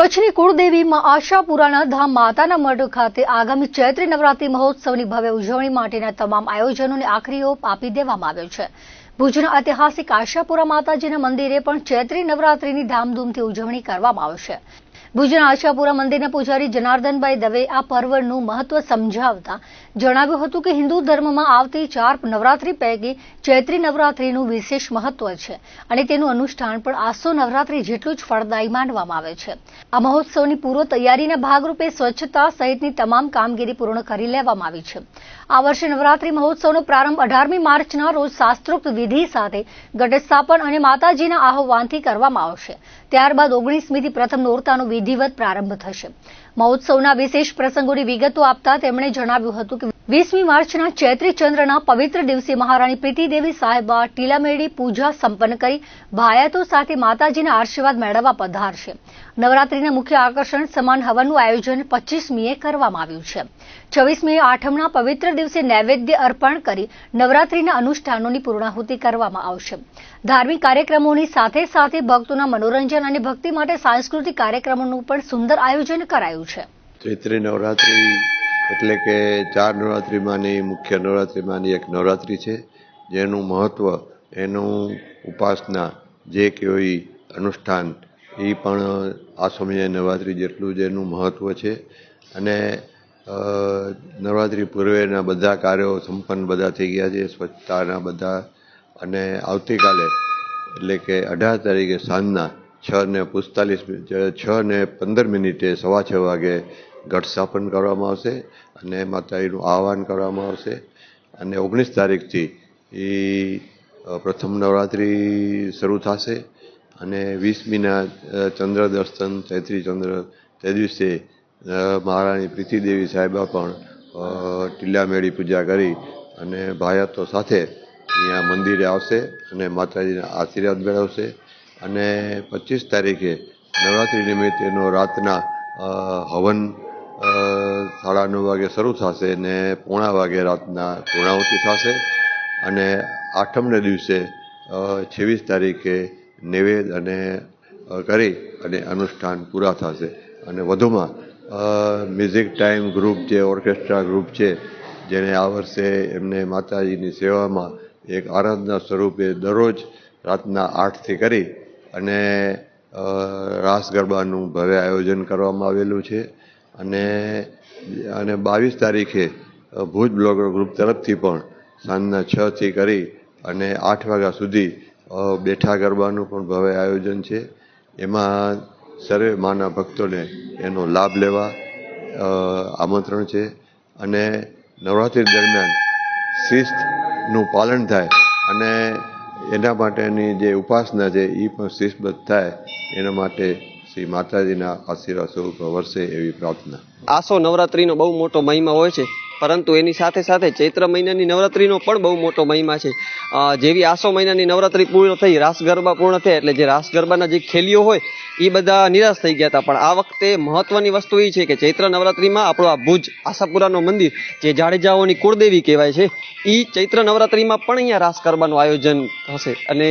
કચ્છની કુળદેવી માં આશાપુરાના ધામ માતાના મઢ ખાતે આગામી ચૈત્રી નવરાત્રી મહોત્સવની ભવ્ય ઉજવણી માટેના તમામ આયોજનોને આખરી ઓપ આપી દેવામાં આવ્યો છે। ભુજના ઐતિહાસિક આશાપુરા માતાજીના મંદિરે પણ ચૈત્રી નવરાત્રીની ધામધૂમથી ઉજવણી કરવામાં આવશે। ભુજના આશાપુરા મંદિરના પૂજારી જનાર્દનભાઈ દવે આ પર્વનું મહત્વ સમજાવતા જણાવ્યું હતું કે હિન્દુ ધર્મમાં આવતી 4 નવરાત્રી પૈકી ચૈત્રી નવરાત્રીનું વિશેષ મહત્વ છે અને તેનું અનુષ્ઠાન પણ આસો નવરાત્રી જેટલું જ ફળદાયી માનવામાં આવે છે। આ મહોત્સવની પૂર્વ તૈયારીના ભાગરૂપે સ્વચ્છતા સહિતની તમામ કામગીરી પૂર્ણ કરી લેવામાં આવી છે। આ વર્ષે નવરાત્રી મહોત્સવનો પ્રારંભ 18મી માર્ચના રોજ શાસ્ત્રોક્ત વિધિ સાથે ઘટસ્થાપન અને માતાજીના આહવાનથી કરવામાં આવશે। ત્યારબાદ 19મીથી પ્રથમ નોરતાનો વિધિવત પ્રારંભ થશે। મહોત્સવના વિશેષ પ્રસંગોની વિગતો આપતા તેમણે જણાવ્યું હતું કે 20મી માર્ચના ચૈત્રી ચંદ્રના પવિત્ર દિવસે મહારાણી પ્રીતિદેવી સાહેબા ટીલામેળી પૂજા સંપન્ન કરી ભાયાતો સાથે માતાજીના આશીર્વાદ મેળવવા પધારશે। નવરાત્રીના મુખ્ય આકર્ષણ સમાન હવનનું આયોજન 25મીએ કરવામાં આવ્યું છે। 26મીએ આઠમના પવિત્ર દિવસે નૈવેદ્ય અર્પણ કરી નવરાત્રીના અનુષ્ઠાનોની પૂર્ણાહુતિ કરવામાં આવશે। ધાર્મિક કાર્યક્રમોની સાથે સાથે ભક્તોના મનોરંજન અને ભક્તિ માટે સાંસ્કૃતિક કાર્યક્રમોનું પણ સુંદર આયોજન કરાયું છે। ચૈત્રી નવરાત્રી એટલે કે 4 નવરાત્રીમાંની મુખ્ય નવરાત્રીમાંની એક નવરાત્રી છે, જેનું મહત્વ, એનું ઉપાસના, જે કોઈ અનુષ્ઠાન એ પણ આસો મહિનાની નવરાત્રી જેટલું જ એનું મહત્વ છે। અને નવરાત્રી પૂર્વેના બધા કાર્યો સંપન્ન બધા થઈ ગયા છે, સ્વચ્છતાના બધા। અને આવતીકાલે એટલે કે 18 તારીખે સાંજના 6:15 સવા 6 વાગે ઘટ સ્થાપન કરવામાં આવશે અને માતાજીનું આહવાન કરવામાં આવશે। અને 19 તારીખથી એ પ્રથમ નવરાત્રિ શરૂ થશે અને 20મીના ચંદ્ર દર્શન, ચૈત્રી ચંદ્ર, તે દિવસે મહારાણી પ્રીતિદેવી સાહેબા પણ ટીલામેળી પૂજા કરી અને ભાયાતો સાથે અહીંયા મંદિરે આવશે અને માતાજીના આશીર્વાદ મેળવશે। અને 25 તારીખે નવરાત્રિ નિમિત્તેનો રાતના હવન 9:30 વાગે શરૂ થશે અને 9:45 વાગે રાતના પૂર્ણાહુતિ થશે। અને આઠમના દિવસે 26 તારીખે નૈવેદ્ય અને કરી અને અનુષ્ઠાન પૂરા થશે। અને વધુમાં મ્યુઝિક ટાઈમ ગ્રુપ, જે ઓર્કેસ્ટ્રા ગ્રુપ છે, જેને આ વર્ષે એમને માતાજીની સેવામાં એક આરાધના સ્વરૂપે દરરોજ રાતના 8થી કરી અને રાસ ગરબાનું ભવ્ય આયોજન કરવામાં આવેલું છે। અને 22 તારીખે ભુજ બ્લોગર ગ્રુપ તરફથી પણ સાંજના 6થી કરી અને 8 વાગ્યા સુધી બેઠા ગરબાનું પણ ભવ્ય આયોજન છે। એમાં સર્વે માના ભક્તોને એનો લાભ લેવા આમંત્રણ છે। અને નવરાત્રિ દરમિયાન શિસ્તનું પાલન થાય અને એના માટેની જે ઉપાસના છે એ પણ શિસ્તબદ્ધ થાય, એના માટે શ્રી માતાજીના આશીર્વાદ સ્વરૂપ વરસે એવી પ્રાર્થના। આસો નવરાત્રીનો બહુ મોટો મહિમા હોય છે, પરંતુ એની સાથે સાથે ચૈત્ર મહિનાની નવરાત્રીનો પણ બહુ મોટો મહિમા છે। જેવી આસો મહિનાની નવરાત્રી પૂર્ણ થઈ, રાસ ગરબા પૂર્ણ થયા, એટલે જે રાસ ગરબાના જે ખેલીઓ હોય એ બધા નિરાશ થઈ ગયા હતા। પણ આ વખતે મહત્વની વસ્તુ એ છે કે ચૈત્ર નવરાત્રીમાં આપણો આ ભુજ આશાપુરાનો મંદિર, જે જાડેજાઓની કુળદેવી કહેવાય છે, એ ચૈત્ર નવરાત્રીમાં પણ અહીંયા રાસ ગરબાનું આયોજન થશે। અને